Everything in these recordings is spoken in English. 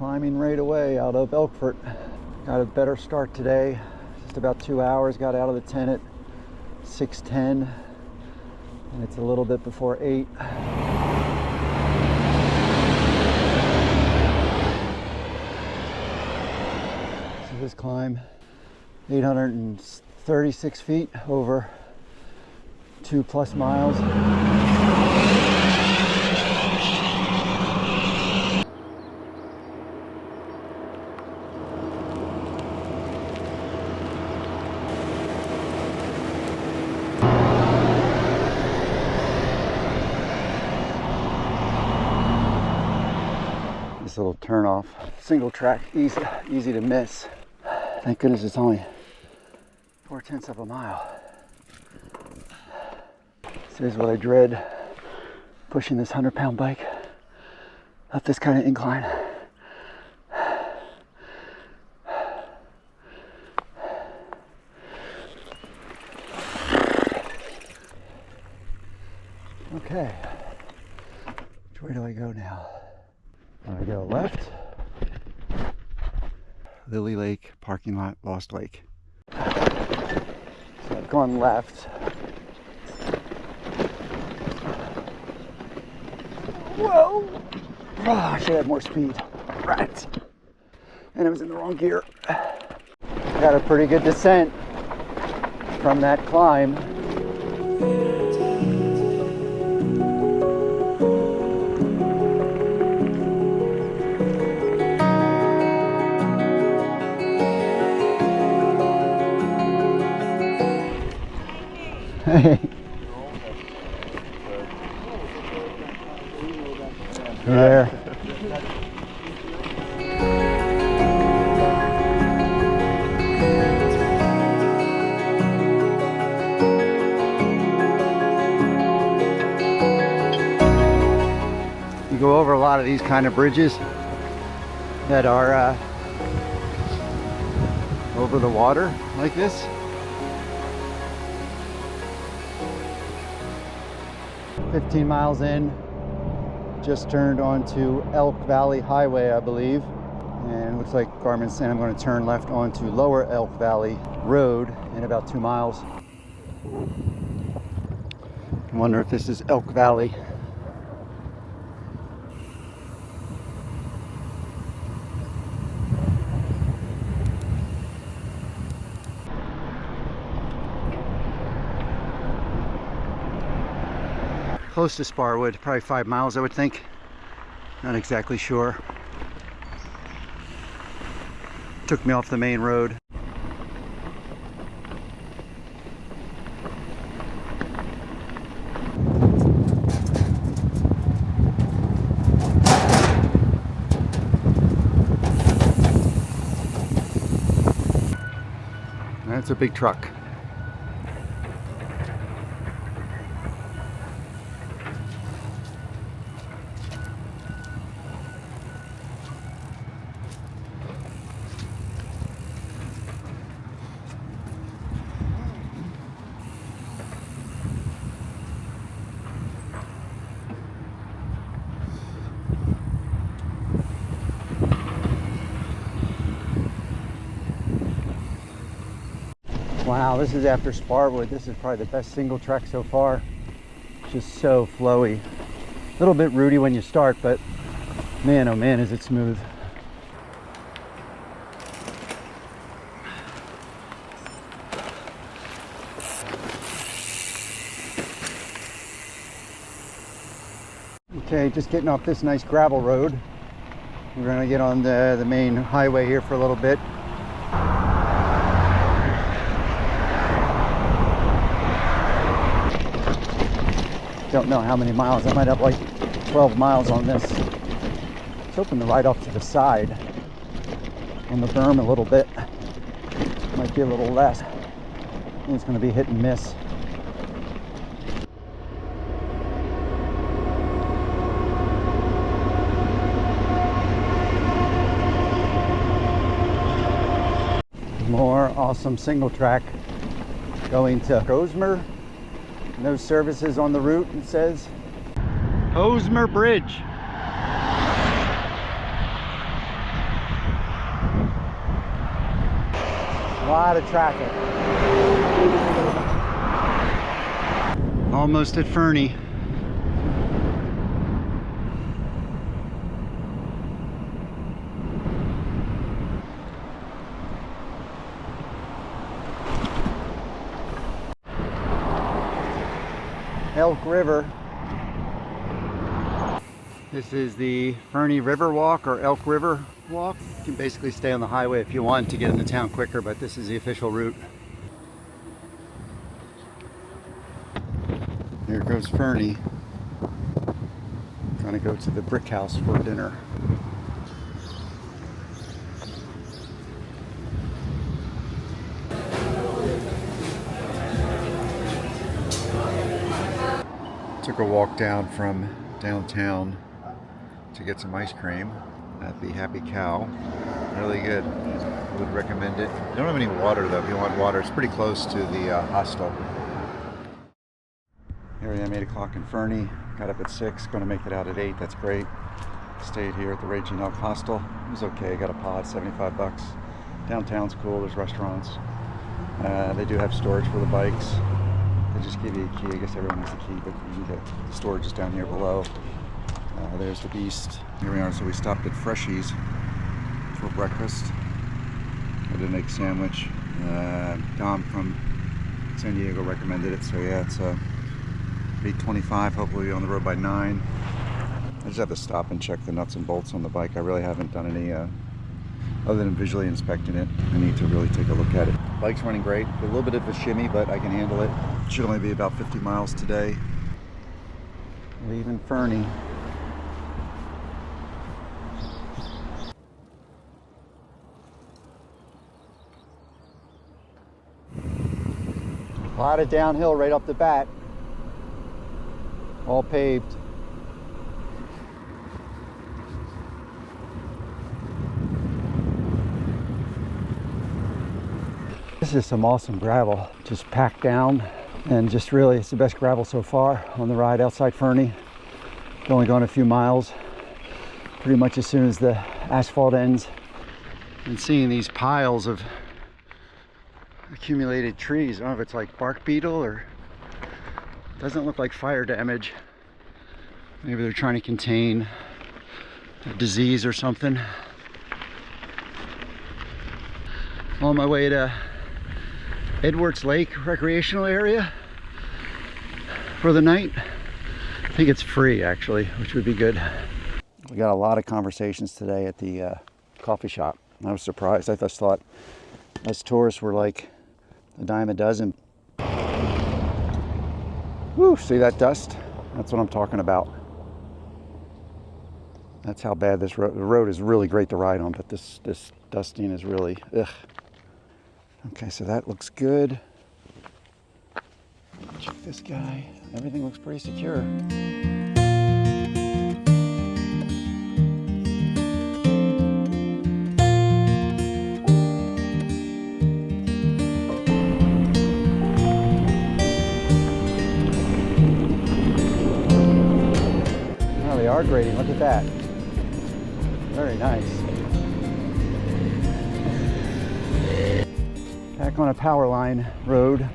climbing right away out of Elkford. Got a better start today. Just about 2 hours. Got out of the tent at 6:10, and it's a little bit before 8. So this climb, 836 feet over 2+ miles. This little turn off, single track, easy to miss. Thank goodness it's only 4/10 of a mile. This is what I dread, pushing this 100-pound bike up this kind of incline. Okay, which way do I go now? I go left. Lily Lake, parking lot, Lost Lake. So I've gone left. Whoa! Oh, I should have more speed. Right. And I was in the wrong gear. Got a pretty good descent from that climb. Hey. There. You go over a lot of these kind of bridges that are over the water like this. "15 miles in, just turned onto Elk Valley Highway, I believe, and it looks like Garmin's saying I'm going to turn left onto Lower Elk Valley Road in about 2 miles. I wonder if this is Elk Valley. Close to Sparwood, probably 5 miles I would think. Not exactly sure. Took me off the main road. That's a big truck. Wow, this is after Sparwood. This is probably the best single track so far. Just so flowy. A little bit rooty when you start, but man, oh man, is it smooth. Okay, just getting off this nice gravel road. We're gonna get on the main highway here for a little bit. Don't know how many miles. I might have like 12 miles on this. It's open to right off to the side on the berm a little bit. Might be a little less. I think it's going to be hit and miss. More awesome single track going to Hosmer. No services on the route, it says. Hosmer Bridge. lot of traffic. Almost at Fernie. Elk River. This is the Fernie River Walk or Elk River Walk. You can basically stay on the highway if you want to get into town quicker, but this is the official route. Here goes Fernie. Gonna go to the brick house for dinner. Took a walk down from downtown to get some ice cream at the Happy Cow. Really good. Would recommend it. Don't have any water though. If you want water, it's pretty close to the hostel. Here I am, 8 o'clock in Fernie. Got up at 6. Going to make it out at 8. That's great. Stayed here at the Raging Elk Hostel. It was okay. Got a pod, $75. Downtown's cool. There's restaurants. They do have storage for the bikes. They just give you a key. I guess everyone has a key, but you can get the storage is down here below. There's the Beast. Here we are. So we stopped at Freshies for breakfast. I did make a sandwich. Dom from San Diego recommended it. So yeah, it's 8:25. Hopefully we'll be on the road by 9. I just have to stop and check the nuts and bolts on the bike. I really haven't done any other than visually inspecting it. I need to really take a look at it. Bike's running great. A little bit of a shimmy, but I can handle it. Should only be about 50 miles today. Leaving Fernie. A lot of downhill right up the bat. All paved. This is some awesome gravel, just packed down, and just really, it's the best gravel so far on the ride outside Fernie. Only gone a few miles, pretty much as soon as the asphalt ends. And seeing these piles of accumulated trees. I don't know if it's like bark beetle or doesn't look like fire damage. Maybe they're trying to contain a disease or something. On my way to Wurtz Lake recreational area for the night. I think it's free actually, which would be good. We got a lot of conversations today at the coffee shop. I was surprised. I just thought us tourists were like a dime a dozen. Woo, see that dust? That's what I'm talking about. That's how bad this road. The road is really great to ride on, but this dusting is really ugh. Okay, so that looks good. Check this guy. Everything looks pretty secure. Oh, they are grading. Look at that. Very nice. Back on a power line road.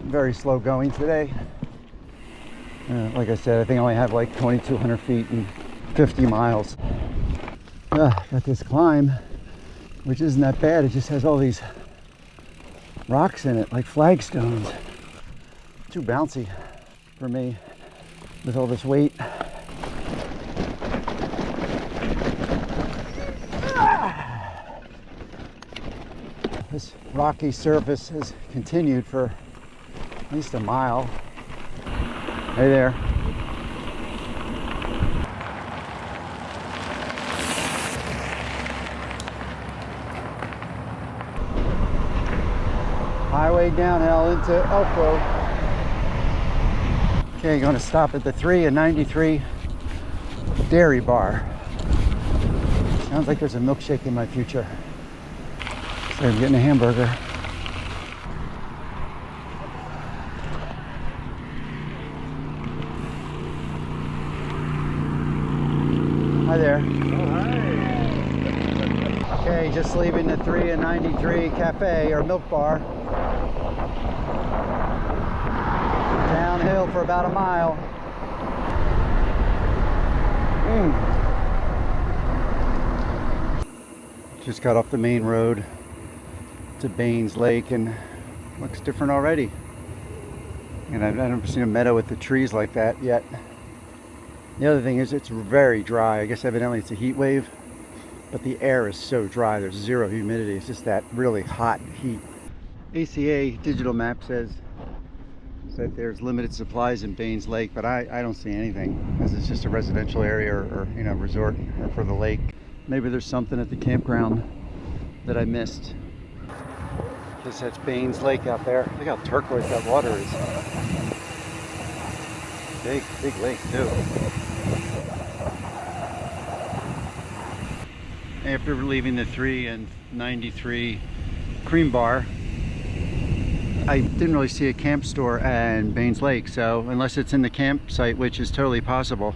Very slow going today. Like I said, I think I only have like 2,200 feet and 50 miles. Got this climb, which isn't that bad. It just has all these rocks in it, like flagstones. Too bouncy for me with all this weight. This rocky surface has continued for at least a mile. Hey there. Highway downhill into Elko. Okay, going to stop at the 3 and 93 Dairy Bar. Sounds like there's a milkshake in my future. So I'm getting a hamburger. Hi there. Oh, hi. Okay, just leaving the 3 and 93 cafe or milk bar. Downhill for about a mile. Just got off the main road to Baynes Lake and looks different already. And I've never seen a meadow with the trees like that yet. The other thing is it's very dry. I guess evidently it's a heat wave, but the air is so dry. There's zero humidity. It's just that really hot heat. ACA digital map says that there's limited supplies in Baynes Lake, but I don't see anything, because it's just a residential area or you know, resort or for the lake. Maybe there's something at the campground that I missed. Guess that's Baynes Lake out there. Look how turquoise that water is. Big lake too. After leaving the 3 and 93 cream bar, I didn't really see a camp store in Baynes Lake, so unless it's in the campsite, which is totally possible,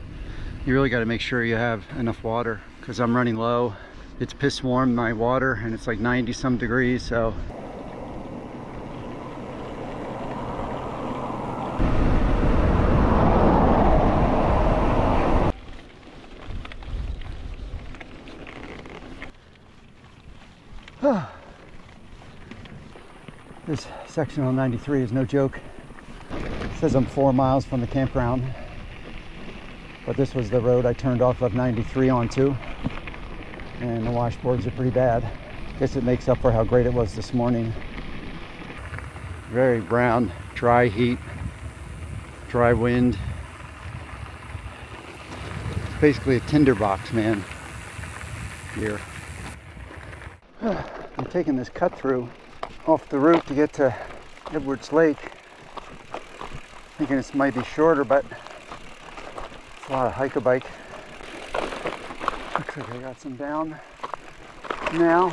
you really got to make sure you have enough water, because I'm running low. It's piss warm, my water, and it's like 90 some degrees, so this section on 93 is no joke. It says I'm 4 miles from the campground, but this was the road I turned off of 93 onto, and the washboards are pretty bad. Guess it makes up for how great it was this morning. Very brown, dry heat, dry wind. It's basically a tinderbox, man, here. I'm taking this cut through off the route to get to Wurtz Lake. Thinking this might be shorter, but it's a lot of hike-a-bike. Looks like I got some down now.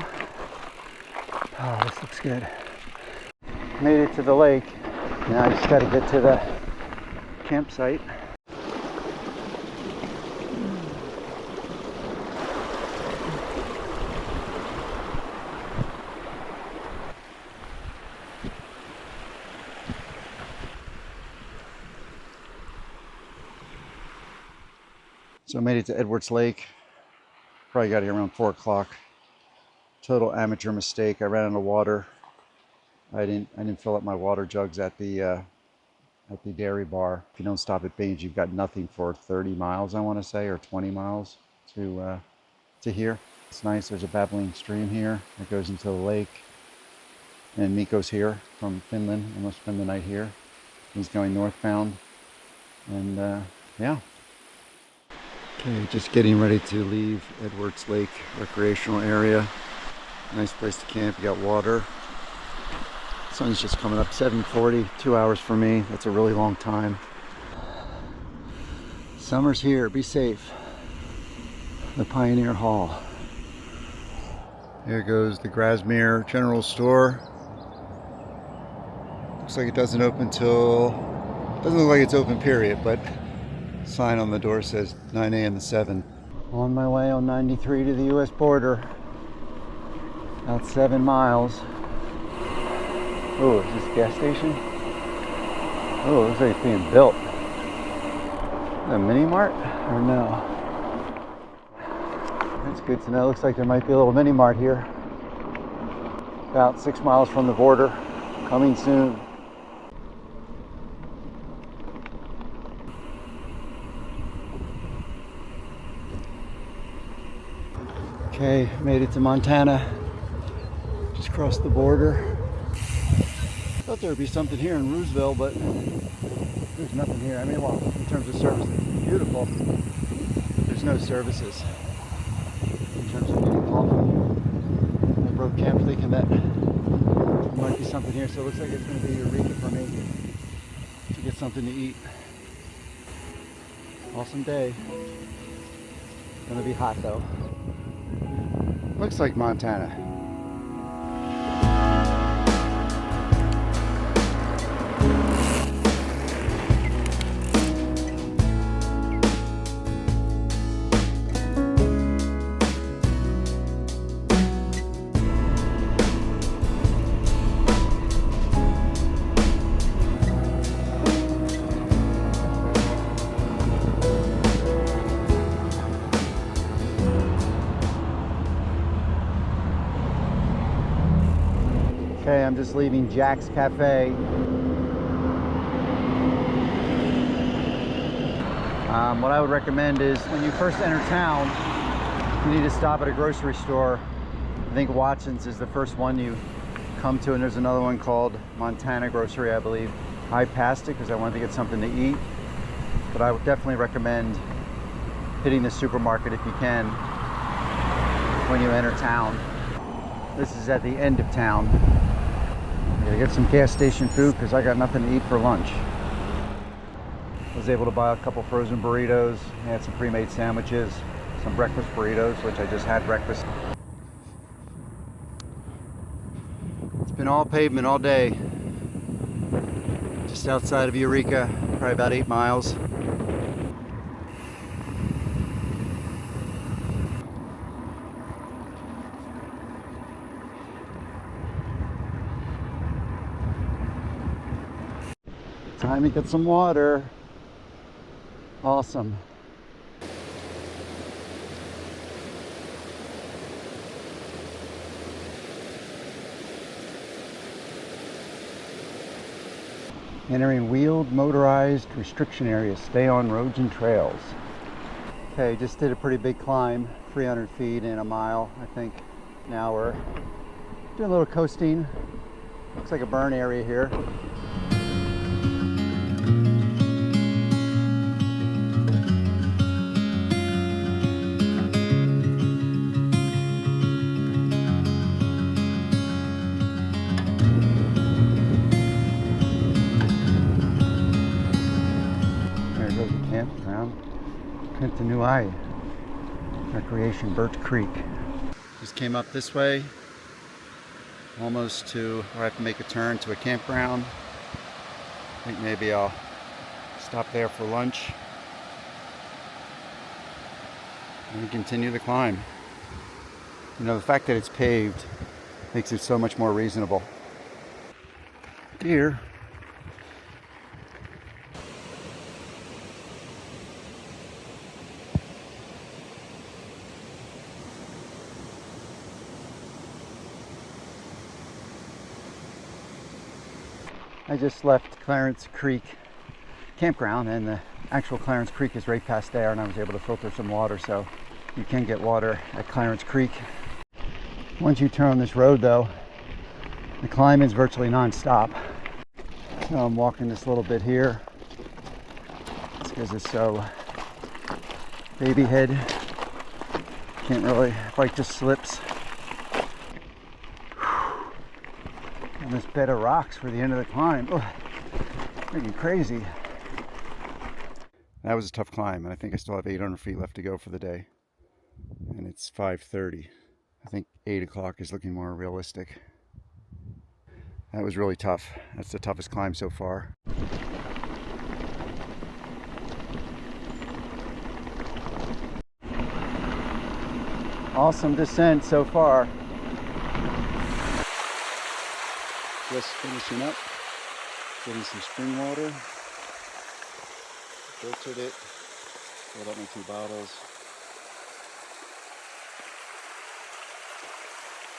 Oh, this looks good. Made it to the lake. Now I just got to get to the campsite. So I made it to Wurtz Lake. Probably got here around 4 o'clock. Total amateur mistake. I ran out of water. I didn't fill up my water jugs at the dairy bar. If you don't stop at Baynes, you've got nothing for 30 miles, I want to say, or 20 miles to here. It's nice. There's a babbling stream here that goes into the lake. And Mikko's here from Finland. I'm gonna spend the night here. He's going northbound. And yeah. Okay, just getting ready to leave Wurtz Lake recreational area. Nice place to camp. You got water. Sun's just coming up. 7:40, 2 hours for me. That's a really long time. Summer's here. Be safe. The Pioneer Hall. Here goes the Grasmere General Store. Looks like it doesn't open till... Doesn't look like it's open, period, but sign on the door says 9 a.m. to 7. On my way on 93 to the U.S. border. About 7 miles. Oh, is this a gas station? Oh, it looks like it's being built. Is that a mini mart or no? That's good to know. Looks like there might be a little mini mart here. About 6 miles from the border. Coming soon. Okay, made it to Montana. Just crossed the border. Thought there would be something here in Roosevelt, but there's nothing here. I mean, well, in terms of services, beautiful. There's no services in terms of getting coffee. I broke camp thinking that there might be something here, so it looks like it's going to be Eureka for me to get something to eat. Awesome day. Gonna be hot though. Looks like Montana. Okay, I'm just leaving Jack's Cafe. What I would recommend is when you first enter town, you need to stop at a grocery store. I think Watson's is the first one you come to, and there's another one called Montana Grocery, I believe. I passed it because I wanted to get something to eat, but I would definitely recommend hitting the supermarket if you can when you enter town. This is at the end of town. I'm gonna get some gas station food because I got nothing to eat for lunch. I was able to buy a couple frozen burritos. I had some pre-made sandwiches, some breakfast burritos, which I just had breakfast. It's been all pavement all day. Just outside of Eureka, probably about 8 miles. Time to get some water. Awesome. Entering wheeled motorized restriction area. Stay on roads and trails. Okay, just did a pretty big climb, 300 feet in a mile, I think. Now we're doing a little coasting. Looks like a burn area here. The New Eye Recreation, Birch Creek. Just came up this way, almost to where I have to make a turn to a campground. I think maybe I'll stop there for lunch and continue the climb. You know, the fact that it's paved makes it so much more reasonable. Deer. I just left Clarence Creek campground, and the actual Clarence Creek is right past there, and I was able to filter some water, so you can get water at Clarence Creek. Once you turn on this road though, the climb is virtually non-stop. So I'm walking this little bit here. It's because it's so baby head. Can't really, bike just slips. On this bed of rocks for the end of the climb. Oh, freaking crazy. That was a tough climb, and I think I still have 800 feet left to go for the day. And it's 5:30. I think 8 o'clock is looking more realistic. That was really tough. That's the toughest climb so far. Awesome descent so far. Just finishing up, getting some spring water, filtered it, filled up my 2 bottles.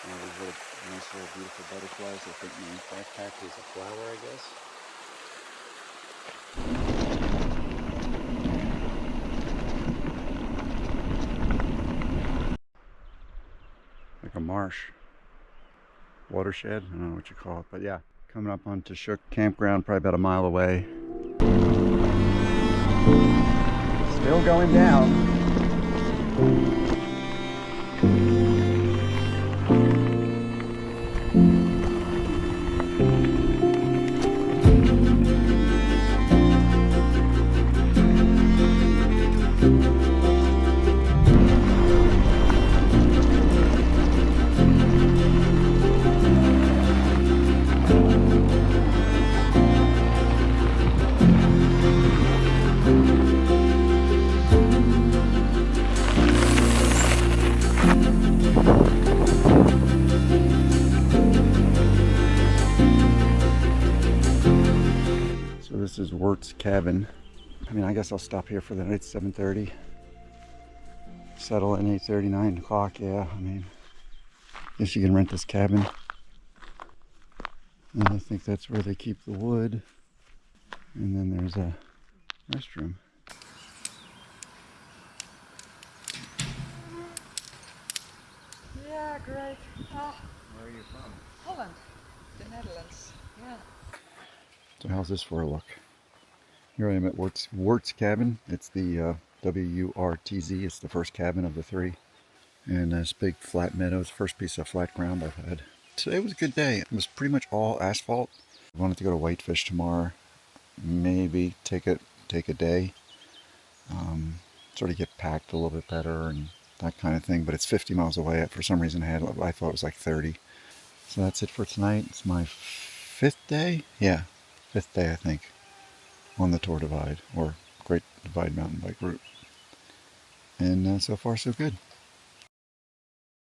These little nice little beautiful butterflies. I think my backpack is a flower, I guess. Like a marsh. Watershed, I don't know what you call it, but yeah, coming up onto Shook Campground, probably about a mile away. Still going down. This is Wurtz Cabin. I mean, I guess I'll stop here for the night, 7:30. Settle at 8:30, 9 o'clock, yeah. I mean, I guess you can rent this cabin. And I think that's where they keep the wood. And then there's a restroom. Yeah, great. Oh, Where are you from? Holland, the Netherlands. Yeah. So how's this for a look? Here I am at Wurtz Cabin. It's the W-U-R-T-Z. It's the first cabin of the 3. And this big flat meadow. It's the first piece of flat ground I've had. Today was a good day. It was pretty much all asphalt. I wanted to go to Whitefish tomorrow. Maybe take a day. Sort of get packed a little bit better and that kind of thing. But it's 50 miles away. For some reason I thought it was like 30. So that's it for tonight. It's my 5th day? Yeah, 5th day I think. On the Tour Divide, or Great Divide Mountain Bike Route. And so far so good.